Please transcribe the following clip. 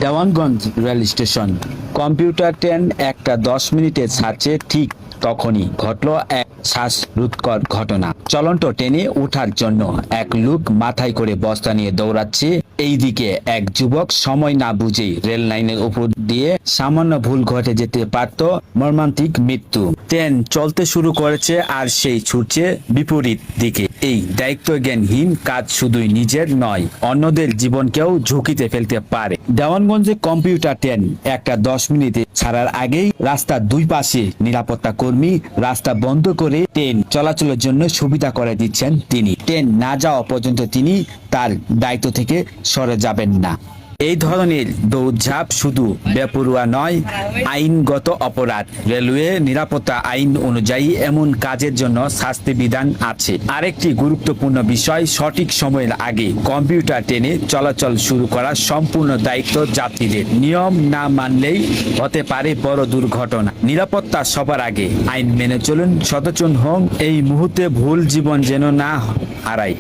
Dewanganj rail station. Computer train 1টা 10 মিনিটে ছাড়ছে, ঠিক তখনই ঘটল এক শ্বাসরুদ্ধকর ঘটনা। চলন্ত ট্রেনে ওঠার জন্য এক লোক মাথায় করে বস্তা নিয়ে দৌড়াচ্ছে, এইদিকে এক যুবক সময় না বুঝেই রেল লাইনের উপর দিয়ে সামান্য ভুল ঘটে যেতে পারত, মর্মান্তিক মৃত্যু। ট্রেন চলতে শুরু করেছে আর সেই ছুটছে বিপরীত দিকে। এই দায়িত্বজ্ঞানহীন কাজ শুধুই নিজের নয়, অন্যদের জীবনকেও ঝুঁকিতে ফেলতে পারে। দেওয়ানগঞ্জে কম্পিউটার ট্রেন 1টা 10 মিনিটে ছাড়ার আগেই রাস্তার দুই পাশে নিরাপত্তা কর্মী রাস্তা বন্ধ করে ট্রেন চলাচলের জন্য সুবিধা করে দিচ্ছেন তিনি। ট্রেন না যাওয়া পর্যন্ত তিনি তার দায়িত্ব থেকে সরে যাবেন না। এই ধরনের দৌড়ঝাঁপ শুধু বেপরোয়া নয়, আইনগত অপরাধ। রেলওয়ে নিরাপত্তা আইন অনুযায়ী এমন কাজের জন্য শাস্তি বিধান আছে। আরেকটি গুরুত্বপূর্ণ বিষয়, সঠিক সময়ের আগে কম্পিউটার ট্রেনে চলাচল শুরু করা সম্পূর্ণ দায়িত্ব যাত্রীদের। নিয়ম না মানলেই হতে পারে বড় দুর্ঘটনা। নিরাপত্তা সবার আগে, আইন মেনে চলুন, সচেতন হোন, এই মুহূর্তে ভুল জীবন যেন না হারায়।